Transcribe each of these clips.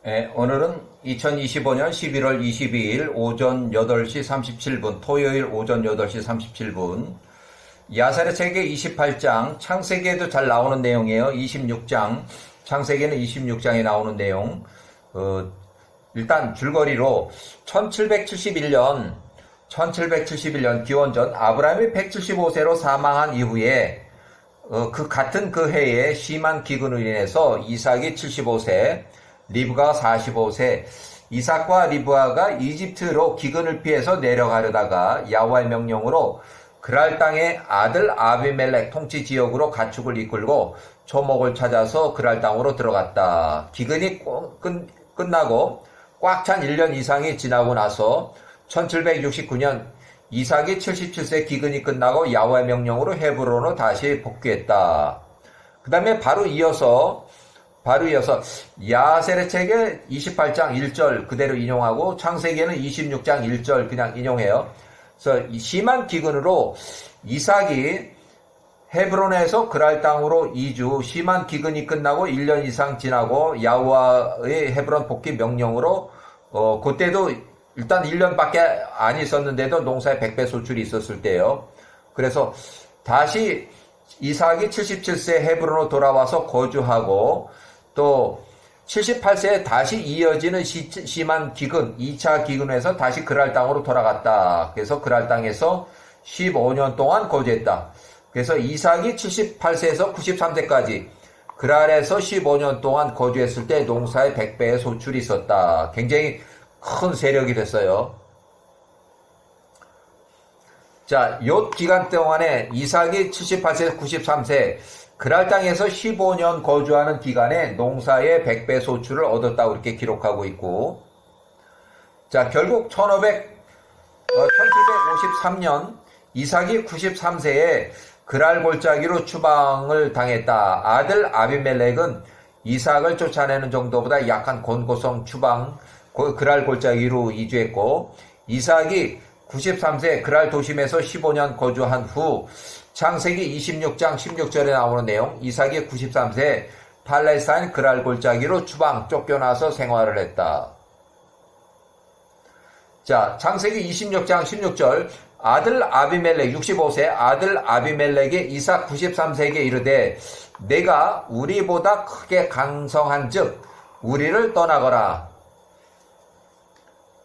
오늘은 2025년 11월 22일 오전 8시 37분, 토요일 오전 8시 37분, 야살의 세계 28장, 창세기에도 잘 나오는 내용이에요. 26장, 창세기는 26장에 나오는 내용. 일단 줄거리로 1771년 기원전 아브라함이 175세로 사망한 이후에 그 같은 그 해에 심한 기근으로 인해서 이삭이 75세, 리브가가 45세, 이삭과 리브가가 이집트로 기근을 피해서 내려가려다가 야훼의 명령으로 그랄 땅의 아들 아비멜렉 통치 지역으로 가축을 이끌고 초목을 찾아서 그랄 땅으로 들어갔다. 기근이 끝나고 꽉 찬 1년 이상이 지나고 나서 1769년 이삭이 77세 기근이 끝나고 야훼의 명령으로 헤브론으로 다시 복귀했다. 그 다음에 바로 이어서 야셀의 책에 28장 1절 그대로 인용하고 창세기에는 26장 1절 그냥 인용해요. 그래서 심한 기근으로 이삭이 헤브론에서 그랄 땅으로 이주, 심한 기근이 끝나고 1년 이상 지나고 야훼의 헤브론 복귀 명령으로 그때도 일단 1년밖에 안 있었는데도 농사에 100배 소출이 있었을 때예요. 그래서 다시 이삭이 77세 헤브론으로 돌아와서 거주하고 또 78세에 다시 이어지는 심한 기근, 2차 기근에서 다시 그랄 땅으로 돌아갔다. 그래서 그랄 땅에서 15년 동안 거주했다. 그래서 이삭이 78세에서 93세까지 그랄에서 15년 동안 거주했을 때 농사에 100배의 소출이 있었다. 굉장히 큰 세력이 됐어요. 자, 요 기간 동안에 이삭이 78세에서 93세 그랄 땅에서 15년 거주하는 기간에 농사의 100배 소출을 얻었다고 이렇게 기록하고 있고, 자, 결국 1753년 이삭이 93세에 그랄 골짜기로 추방을 당했다. 아들 아비멜렉은 이삭을 쫓아내는 정도보다 약한 곤고성 추방, 그랄 골짜기로 이주했고, 이삭이 93세 그랄 도심에서 15년 거주한 후 창세기 26장 16절에 나오는 내용, 이삭이 93세 팔레스타인 그랄 골짜기로 추방 쫓겨나서 생활을 했다. 자, 창세기 26장 16절 아들 아비멜렉 65세 아들 아비멜렉이 이삭 93세에게 이르되 내가 우리보다 크게 강성한즉 우리를 떠나거라.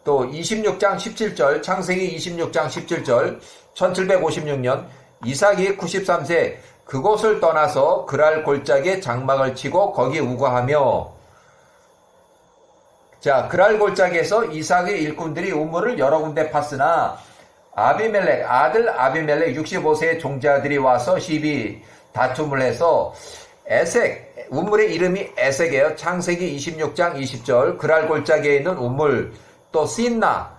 또 26장 17절 창세기 26장 17절 1756년 이삭이 93세 그곳을 떠나서 그랄 골짜기에 장막을 치고 거기 우거하며, 자, 그랄 골짜기에서 이삭의 일꾼들이 우물을 여러 군데 팠으나 아비멜렉 아들 아비멜렉 65세의 종자들이 와서 시비 다툼을 해서 에색, 우물의 이름이 에색이에요. 창세기 26장 20절 그랄 골짜기에 있는 우물, 또 신나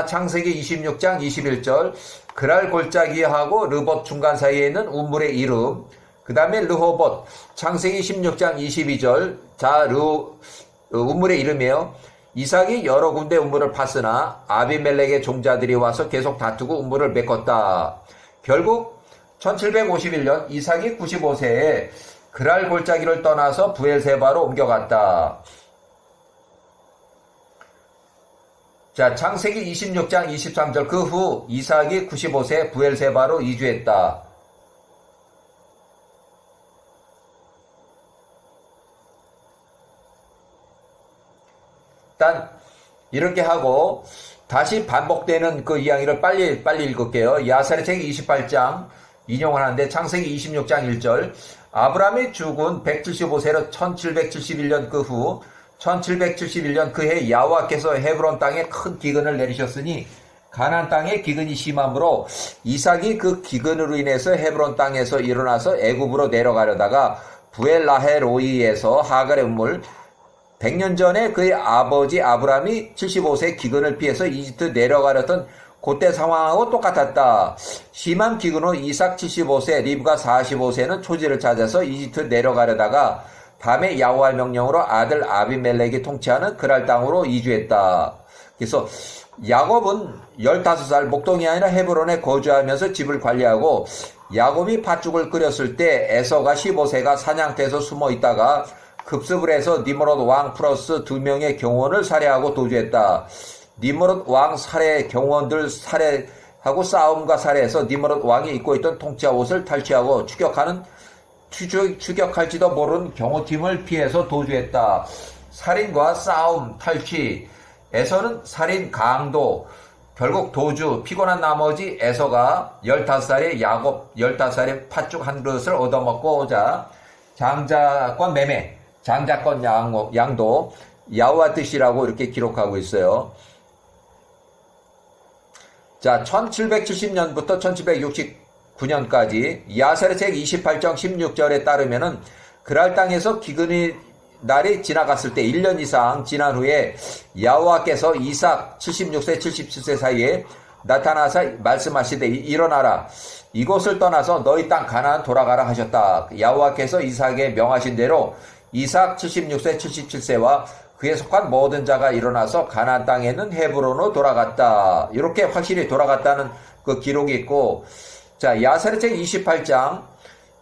창세기 26장 21절 그랄 골짜기하고 르봇 중간 사이에 있는 우물의 이름, 그 다음에 르호봇 창세기 16장 22절 자 우물의 이름이에요. 이삭이 여러 군데 우물을 팠으나 아비멜렉의 종자들이 와서 계속 다투고 우물을 메꿨다. 결국 1751년 이삭이 95세에 그랄 골짜기를 떠나서 부엘세바로 옮겨갔다. 자, 창세기 26장 23절 그 후 이삭이 95세 부엘세바로 이주했다. 일단 이렇게 하고 다시 반복되는 그 이야기를 빨리 읽을게요. 야살의 책 28장 인용을 하는데 창세기 26장 1절 아브라함이 죽은 175세로 1771년 그 후 1771년 그해 야훼께서 헤브론 땅에 큰 기근을 내리셨으니 가나안 땅에 기근이 심함으로 이삭이 그 기근으로 인해서 헤브론 땅에서 일어나서 애굽으로 내려가려다가 부엘라헤로이에서 하갈의 우물 100년 전에 그의 아버지 아브라함이 75세 기근을 피해서 이집트 내려가려던 그때 상황하고 똑같았다. 심한 기근으로 이삭 75세, 리브가 45세는 초지를 찾아서 이집트 내려가려다가 밤에 야훼의 명령으로 아들 아비멜렉이 통치하는 그랄 땅으로 이주했다. 그래서 야곱은 15살 목동이 아니라 헤브론에 거주하면서 집을 관리하고 야곱이 팥죽을 끓였을 때 에서가 15세가 사냥터에서 숨어 있다가 급습을 해서 니므롯 왕 플러스 2명의 경호원을 살해하고 도주했다. 니므롯 왕 살해 경호원들 살해하고 싸움과 살해해서 니므롯 왕이 입고 있던 통치자 옷을 탈취하고 추격할지도 모르는 경호팀을 피해서 도주했다. 살인과 싸움, 탈취, 에서는 살인, 강도, 결국 도주, 피곤한 나머지 에서가 15살의 야곱 15살의 팥죽 한 그릇을 얻어먹고자 장자권 매매, 장자권 양도 야후와 뜻이라고 이렇게 기록하고 있어요. 자, 1770년부터 1769년까지 야셀의 책 28장 16절에 따르면은 그랄 땅에서 기근이 날이 지나갔을 때 1년 이상 지난 후에 야호와께서 이삭 76세 77세 사이에 나타나서 말씀하시되 일어나라 이곳을 떠나서 너희 땅 가나안 돌아가라 하셨다. 야호와께서 이삭에게 명하신 대로 이삭 76세 77세와 그에 속한 모든 자가 일어나서 가나안 땅에 있는 헤브론으로 돌아갔다. 이렇게 확실히 돌아갔다는 그 기록이 있고, 자, 야셀의 책 28장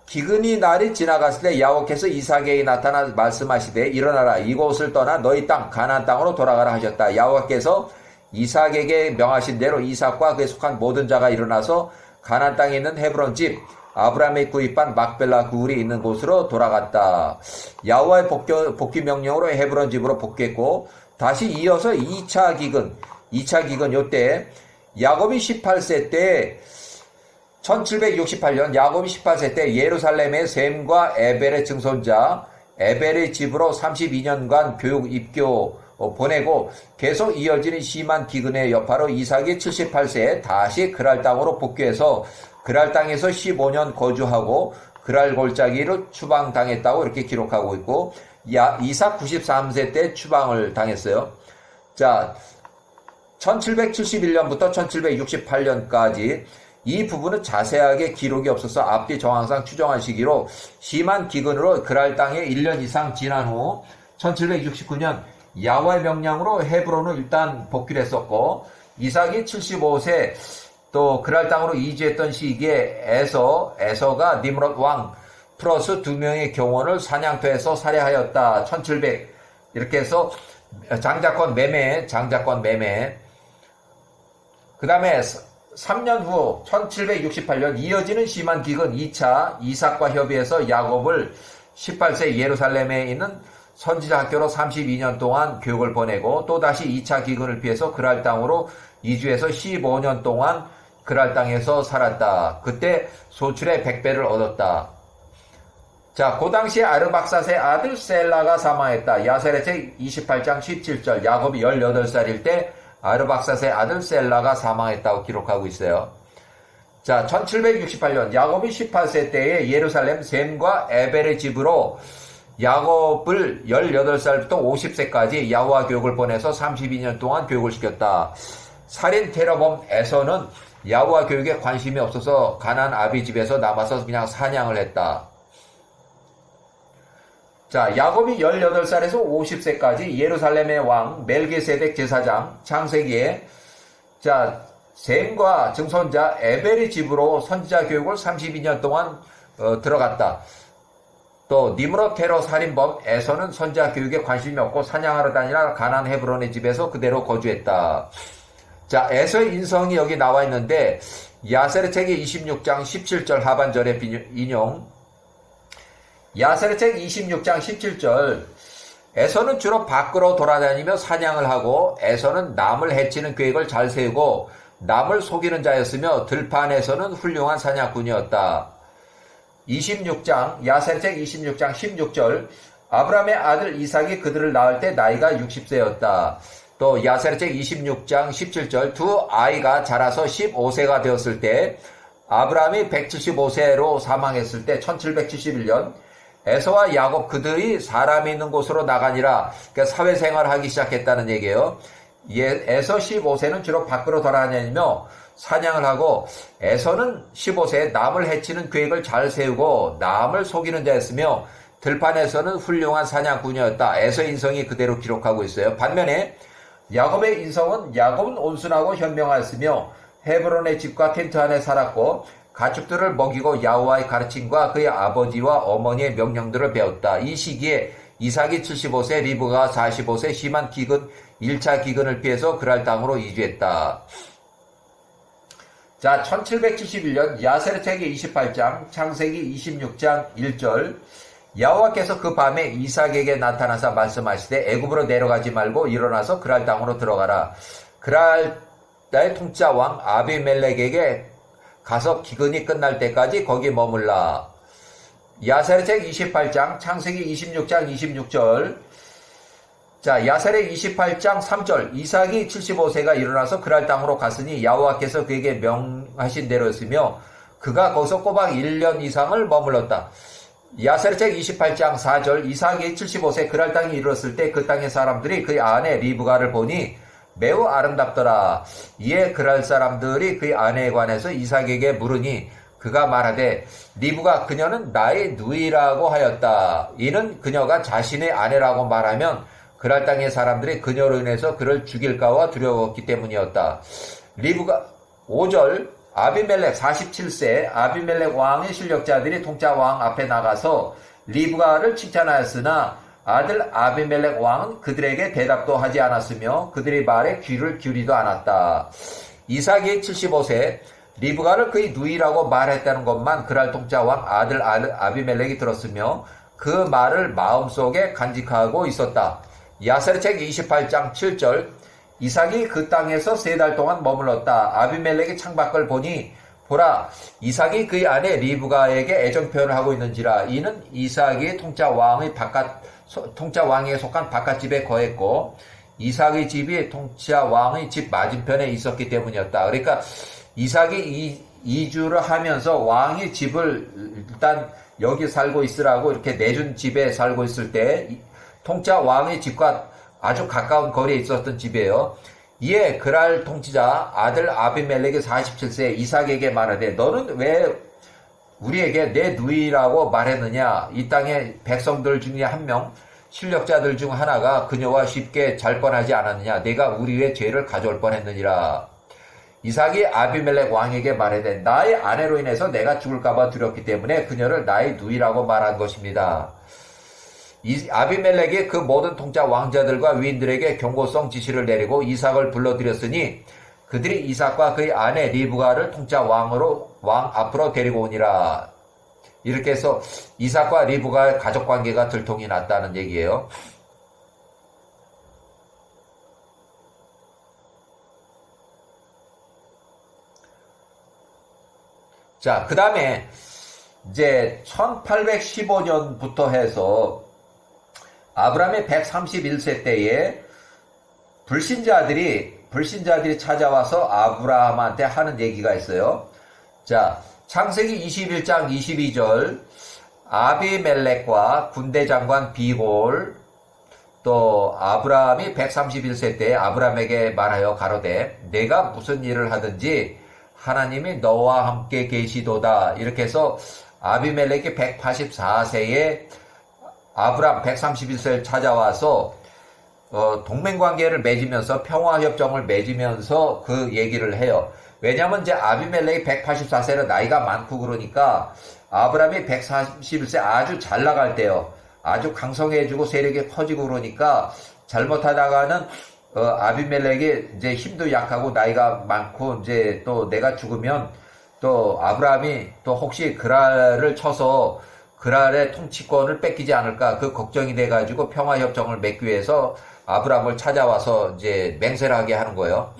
기근이 날이 지나갔을 때 야호와께서 이삭에게 나타나 말씀하시되 일어나라 이곳을 떠나 너희 땅 가나안 땅으로 돌아가라 하셨다. 야호와께서 이삭에게 명하신 대로 이삭과 그에 속한 모든 자가 일어나서 가나안 땅에 있는 헤브론 집 아브라함이 구입한 막벨라 그울이 있는 곳으로 돌아갔다. 야호와의 복귀 명령으로 헤브론 집으로 복귀했고 다시 이어서 2차 기근 요때 야곱이 18세 때 1768년 야곱이 18세 때 예루살렘의 셈과 에벨의 증손자 에벨의 집으로 32년간 교육 입교 보내고 계속 이어지는 심한 기근의 여파로 이삭이 78세에 다시 그랄 땅으로 복귀해서 그랄 땅에서 15년 거주하고 그랄 골짜기로 추방당했다고 이렇게 기록하고 있고 이삭 93세 때 추방을 당했어요. 자, 1771년부터 1768년까지 이 부분은 자세하게 기록이 없어서 앞뒤 정황상 추정한 시기로 심한 기근으로 그랄 땅에 1년 이상 지난 후 1769년 야호와의 명령으로 헤브론을 일단 복귀를 했었고 이삭이 75세 또 그랄 땅으로 이주했던 시기에 에서가 니므롯 왕 플러스 2명의 경호원을 사냥터에서 살해하였다. 1700 이렇게 해서 장자권 매매 그 다음에 3년 후 1768년 이어지는 심한 기근 2차 이삭과 협의해서 야곱을 18세 예루살렘에 있는 선지자 학교로 32년 동안 교육을 보내고 또다시 2차 기근을 피해서 그랄 땅으로 이주해서 15년 동안 그랄 땅에서 살았다. 그때 소출의 100배를 얻었다. 자, 그 당시에 아르박삿의 아들 셀라가 사망했다. 야셀의 책 28장 17절 야곱이 18살일 때 아르박삿의 아들 셀라가 사망했다고 기록하고 있어요. 자, 1768년 야곱이 18세 때에 예루살렘 셈과 에벨의 집으로 야곱을 18살부터 50세까지 야호와 교육을 보내서 32년 동안 교육을 시켰다. 살인 테러범 에서는 야호와 교육에 관심이 없어서 가나안 아비 집에서 남아서 그냥 사냥을 했다. 자, 야곱이 18살에서 50세까지 예루살렘의 왕 멜기세덱 제사장 창세기에 자, 셈과 증손자 에벨의 집으로 선지자 교육을 32년 동안 들어갔다. 또 니므롯 테러 살인범 에서는 선지자 교육에 관심이 없고 사냥하러 다니라 가나안 헤브론의 집에서 그대로 거주했다. 자, 에서의 인성이 여기 나와 있는데 야셀의 책의 26장 17절 하반절에 인용. 야셀의 책 26장 17절 에서는 주로 밖으로 돌아다니며 사냥을 하고 에서는 남을 해치는 계획을 잘 세우고 남을 속이는 자였으며 들판에서는 훌륭한 사냥꾼이었다. 26장 야셀의 책 26장 16절 아브라함의 아들 이삭이 그들을 낳을 때 나이가 60세였다. 또 야셀의 책 26장 17절 두 아이가 자라서 15세가 되었을 때 아브라함이 175세로 사망했을 때 1771년 에서와 야곱 그들이 사람이 있는 곳으로 나가니라. 그러니까 사회생활을 하기 시작했다는 얘기예요. 에서 15세는 주로 밖으로 돌아다니며 사냥을 하고 에서는 15세에 남을 해치는 계획을 잘 세우고 남을 속이는 자였으며 들판에서는 훌륭한 사냥꾼이었다. 에서 인성이 그대로 기록하고 있어요. 반면에 야곱의 인성은 야곱은 온순하고 현명하였으며 헤브론의 집과 텐트 안에 살았고 가축들을 먹이고 야호와의 가르침과 그의 아버지와 어머니의 명령들을 배웠다. 이 시기에 이삭이 75세, 리브가 45세, 심한 기근, 1차 기근을 피해서 그랄 땅으로 이주했다. 자, 1771년 야세르체기 28장, 창세기 26장 1절. 여호와께서 그 밤에 이삭에게 나타나사 말씀하시되 애굽으로 내려가지 말고 일어나서 그랄 땅으로 들어가라. 그랄의 통치자 왕 아비멜렉에게 가서 기근이 끝날 때까지 거기 머물라. 야세르책 28장, 창세기 26장 26절. 자, 야세르 28장 3절. 이삭이 75세가 일어나서 그랄 땅으로 갔으니 여호와께서 그에게 명하신 대로였으며 그가 거기서 꼬박 1년 이상을 머물렀다. 야세르책 28장 4절. 이삭이 75세 그랄 땅에 이르렀을 때 그 땅의 사람들이 그의 아내 리브가를 보니 매우 아름답더라. 이에 그랄 사람들이 그의 아내에 관해서 이삭에게 물으니 그가 말하되 리브가 그녀는 나의 누이라고 하였다. 이는 그녀가 자신의 아내라고 말하면 그랄 땅의 사람들이 그녀로 인해서 그를 죽일까와 두려웠기 때문이었다. 리브가 5절. 아비멜렉 47세 아비멜렉 왕의 실력자들이 통짜 왕 앞에 나가서 리브가를 칭찬하였으나 아들 아비멜렉 왕은 그들에게 대답도 하지 않았으며 그들의 말에 귀를 기울이도 않았다. 이삭이 75세 리브가를 그의 누이라고 말했다는 것만 그랄 통짜 왕 아들 아비멜렉이 들었으며 그 말을 마음속에 간직하고 있었다. 야세르책 28장 7절. 이삭이 그 땅에서 3달 동안 머물렀다. 아비멜렉이 창밖을 보니 보라 이삭이 그의 아내 리브가에게 애정 표현을 하고 있는지라. 이는 이삭이 통짜 왕에 속한 바깥집에 거했고 이삭의 집이 통짜 왕의 집 맞은편에 있었기 때문이었다. 그러니까 이삭이 이주를 하면서 왕의 집을 일단 여기 살고 있으라고 이렇게 내준 집에 살고 있을 때 통짜 왕의 집과 아주 가까운 거리에 있었던 집이에요. 이에 그랄 통치자 아들 아비멜렉이 47세 이삭에게 말하되 너는 왜 우리에게 내 누이라고 말했느냐. 이 땅의 백성들 중에 한 명 실력자들 중 하나가 그녀와 쉽게 잘 뻔하지 않았느냐. 내가 우리의 죄를 가져올 뻔했느니라. 이삭이 아비멜렉 왕에게 말하되 나의 아내로 인해서 내가 죽을까봐 두렵기 때문에 그녀를 나의 누이라고 말한 것입니다. 아비멜렉이 그 모든 통짜 왕자들과 위인들에게 경고성 지시를 내리고 이삭을 불러들였으니 그들이 이삭과 그의 아내 리브가를 통짜 왕 앞으로 데리고 오니라. 이렇게 해서 이삭과 리브가의 가족관계가 들통이 났다는 얘기예요. 자, 그 다음에 이제 1815년부터 해서 아브라함의 131세 때에 불신자들이 찾아와서 아브라함한테 하는 얘기가 있어요. 자, 창세기 21장 22절. 아비멜렉과 군대 장관 비골 또 아브라함이 131세 때 아브라함에게 말하여 가로되 내가 무슨 일을 하든지 하나님이 너와 함께 계시도다. 이렇게 해서 아비멜렉이 184세에 아브라함 131세를 찾아와서 동맹관계를 맺으면서 평화협정을 맺으면서 그 얘기를 해요. 왜냐하면 이제 아비멜렉이 184세는 나이가 많고 그러니까 아브라함이 131세 아주 잘 나갈 때요. 아주 강성해지고 세력이 커지고 그러니까 잘못하다가는 아비멜렉이 이제 힘도 약하고 나이가 많고 이제 또 내가 죽으면 또 아브라함이 또 혹시 그랄을 쳐서 그랄의 통치권을 뺏기지 않을까 그 걱정이 돼가지고 평화협정을 맺기 위해서 아브라함을 찾아와서 이제 맹세를 하게 하는 거예요.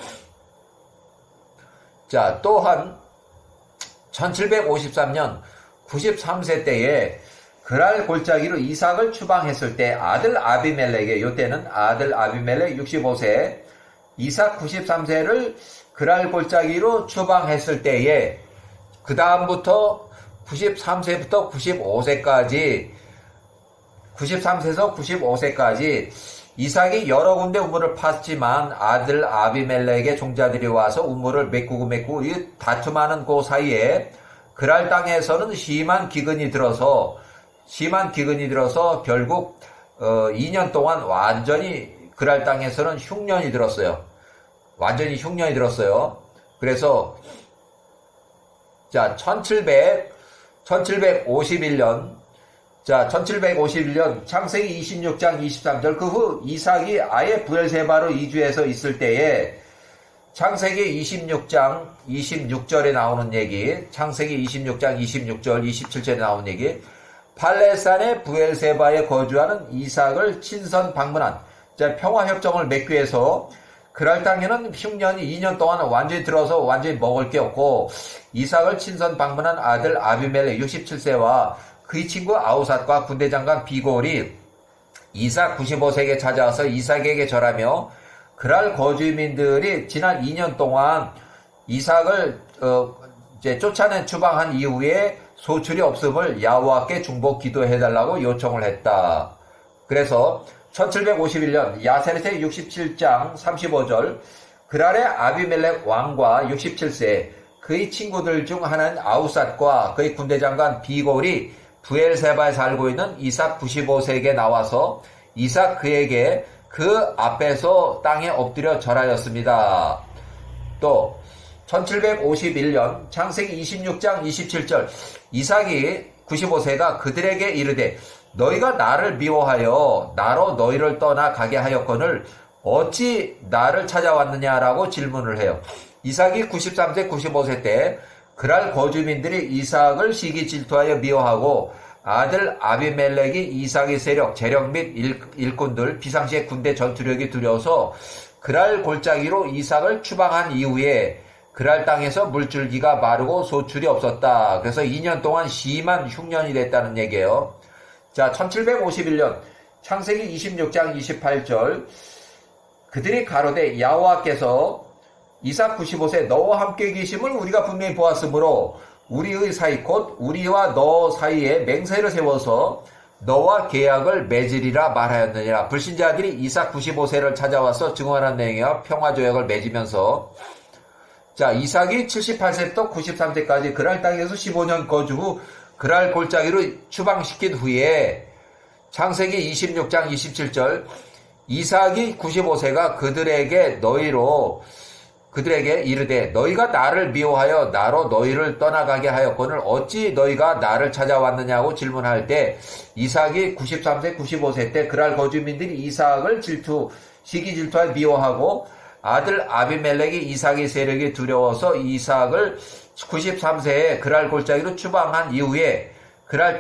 자, 또한 1753년 93세 때에 그랄 골짜기로 이삭을 추방했을 때 아들 아비멜렉의 요때는 아들 아비멜렉 65세 이삭 93세를 그랄 골짜기로 추방했을 때에 그 다음부터 93세부터 93세에서 95세까지 이삭이 여러 군데 우물을 팠지만 아들 아비멜렉의 종자들이 와서 우물을 메꾸고 이 다툼하는 그 사이에 그랄 땅에서는 심한 기근이 들어서 결국 2년 동안 완전히 그랄 땅에서는 흉년이 들었어요. 그래서 자 1751년 자, 1751년 창세기 26장 23절 그 후 이삭이 아예 브엘세바로 이주해서 있을 때에 창세기 26장 26절에 나오는 얘기, 창세기 26장 26절 27절에 나오는 얘기, 팔레스타인의 브엘세바에 거주하는 이삭을 친선 방문한, 자, 평화협정을 맺기 위해서 그랄 땅에는 흉년이 2년 동안 완전히 들어서 완전히 먹을 게 없고 이삭을 친선 방문한 아들 아비멜렉 67세와 그의 친구 아우삿과 군대장관 비골이 이삭 95세에게 찾아와서 이삭에게 절하며 그랄 거주민들이 지난 2년 동안 이삭을 이제 쫓아낸 추방한 이후에 소출이 없음을 야호와께 중보 기도해달라고 요청을 했다. 그래서 1751년 야세렛의 67장 35절 그랄의 아비멜렉 왕과 67세 그의 친구들 중 하나인 아우삿과 그의 군대장관 비골이 브엘세바에 살고 있는 이삭 95세에게 나와서 이삭 그에게 그 앞에서 땅에 엎드려 절하였습니다. 또 1751년 창세기 26장 27절 이삭이 95세가 그들에게 이르되 너희가 나를 미워하여 나로 너희를 떠나 가게 하였거늘 어찌 나를 찾아왔느냐라고 질문을 해요. 이삭이 93세 95세 때 그랄 거주민들이 이삭을 시기 질투하여 미워하고 아들 아비멜렉이 이삭의 세력, 재력 및 일꾼들, 비상시에 군대 전투력이 두려워서 그랄 골짜기로 이삭을 추방한 이후에 그랄 땅에서 물줄기가 마르고 소출이 없었다. 그래서 2년 동안 심한 흉년이 됐다는 얘기예요. 자, 1751년 창세기 26장 28절 그들이 가로되 야호와께서 이삭 95세 너와 함께 계심을 우리가 분명히 보았으므로 우리의 사이 곧 우리와 너 사이에 맹세를 세워서 너와 계약을 맺으리라 말하였느니라. 불신자들이 이삭 95세를 찾아와서 증언한 내용이와 평화조약을 맺으면서 자, 이삭이 78세부터 93세까지 그랄 땅에서 15년 거주 후 그랄 골짜기로 추방시킨 후에 창세기 26장 27절 이삭이 95세가 그들에게 이르되 너희가 나를 미워하여 나로 너희를 떠나가게 하였거늘 어찌 너희가 나를 찾아왔느냐고 질문할 때 이삭이 93세 95세 때 그랄 거주민들이 이삭을 시기 질투하여 미워하고 아들 아비멜렉이 이삭의 세력이 두려워서 이삭을 93세에 그랄 골짜기로 추방한 이후에 그랄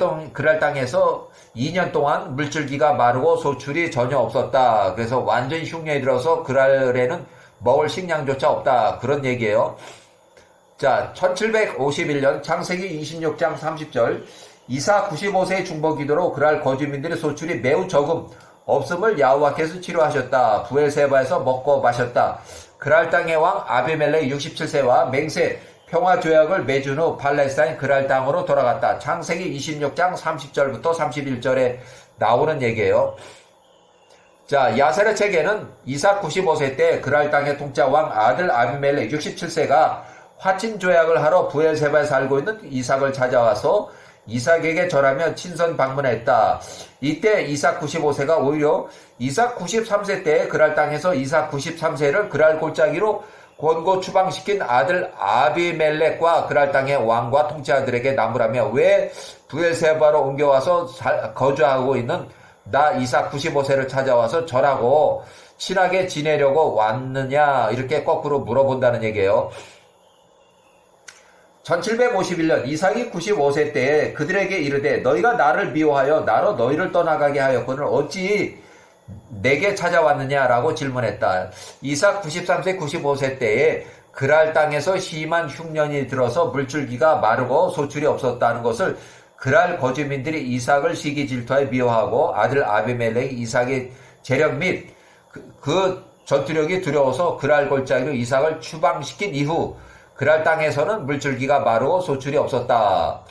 땅에서 2년 동안 물줄기가 마르고 소출이 전혀 없었다. 그래서 완전히 흉년이 들어서 그랄에는 먹을 식량조차 없다. 그런 얘기예요. 자, 1751년 창세기 26장 30절 이삭 95세의 중보 기도로 그랄 거주민들의 소출이 매우 적음 없음을 야호와께서 치료하셨다. 브엘세바에서 먹고 마셨다. 그랄 땅의 왕 아비멜렉 67세와 맹세 평화조약을 맺은 후 팔레스타인 그랄 땅으로 돌아갔다. 창세기 26장 30절부터 31절에 나오는 얘기예요. 자, 야세렛 책에는 이삭 95세 때 그랄 땅의 통짜 왕 아들 아비멜렉 67세가 화친 조약을 하러 브엘세바에 살고 있는 이삭을 찾아와서 이삭에게 절하며 친선 방문했다. 이때 이삭 95세가 오히려 이삭 93세 때 그랄 땅에서 이삭 93세를 그랄 골짜기로 권고 추방시킨 아들 아비멜렉과 그랄 땅의 왕과 통치자들에게 나무라며 왜 브엘세바로 옮겨와서 거주하고 있는 나 이삭 95세를 찾아와서 절하고 친하게 지내려고 왔느냐 이렇게 거꾸로 물어본다는 얘기예요. 1751년 이삭이 95세 때에 그들에게 이르되 너희가 나를 미워하여 나로 너희를 떠나가게 하였거늘 어찌 내게 찾아왔느냐라고 질문했다. 이삭 93세 95세 때에 그랄 땅에서 심한 흉년이 들어서 물줄기가 마르고 소출이 없었다는 것을 그랄 거주민들이 이삭을 시기 질투하여 미워하고 아들 아비멜렉이 이삭의 재력 및 그 전투력이 두려워서 그랄 골짜기로 이삭을 추방시킨 이후 그랄 땅에서는 물줄기가 마르고 소출이 없었다.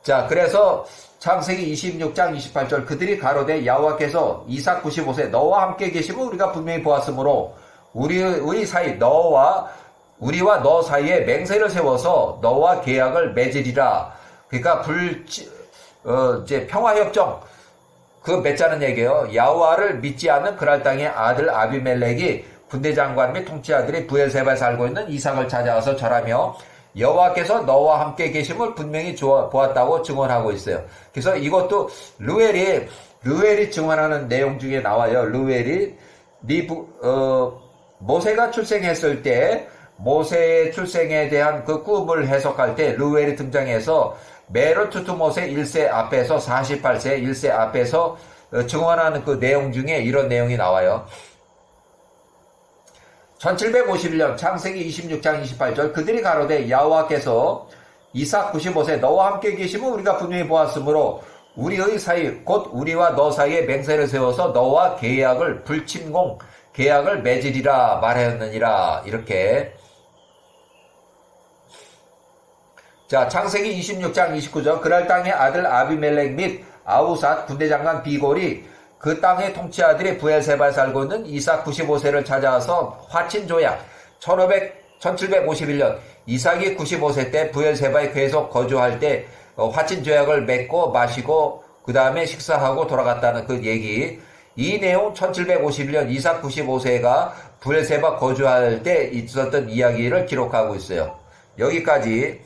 자, 그래서 창세기 26장 28절 그들이 가로되 야호와께서 이삭 95세 너와 함께 계시고 우리가 분명히 보았으므로 우리 사이 우리와 너 사이에 맹세를 세워서 너와 계약을 맺으리라. 그러니까 이제 평화협정 맺자는 얘기예요. 야호와를 믿지 않는 그랄 땅의 아들 아비멜렉이 군대장관 및 통치자들이 브엘세바에 살고 있는 이삭을 찾아와서 절하며 여호와께서 너와 함께 계심을 분명히 보았다고 증언하고 있어요. 그래서 이것도 르웰이 증언하는 내용 중에 나와요. 르웰이 모세가 출생했을 때 모세의 출생에 대한 그 꿈을 해석할 때 르웰이 등장해서 메르투트못의 1세 앞에서 48세 1세 앞에서 증언하는 그 내용 중에 이런 내용이 나와요. 1751년 창세기 26장 28절 그들이 가로되 여호와께서 이삭 95세 너와 함께 계심을 우리가 분명히 보았으므로 우리의 사이 곧 우리와 너 사이에 맹세를 세워서 너와 계약을 계약을 맺으리라 말하였느니라. 이렇게. 자, 창세기 26장 29절 그날 땅의 아들 아비멜렉 및 아우삿 군대장관 비골이 그 땅의 통치아들이 부엘세바에 살고 있는 이삭 95세를 찾아와서 화친조약 1751년 이삭이 95세 때 부엘세바에 계속 거주할 때 화친조약을 맺고 마시고 그 다음에 식사하고 돌아갔다는 그 얘기. 이 내용 1751년 이삭 95세가 부엘세바 거주할 때 있었던 이야기를 기록하고 있어요. 여기까지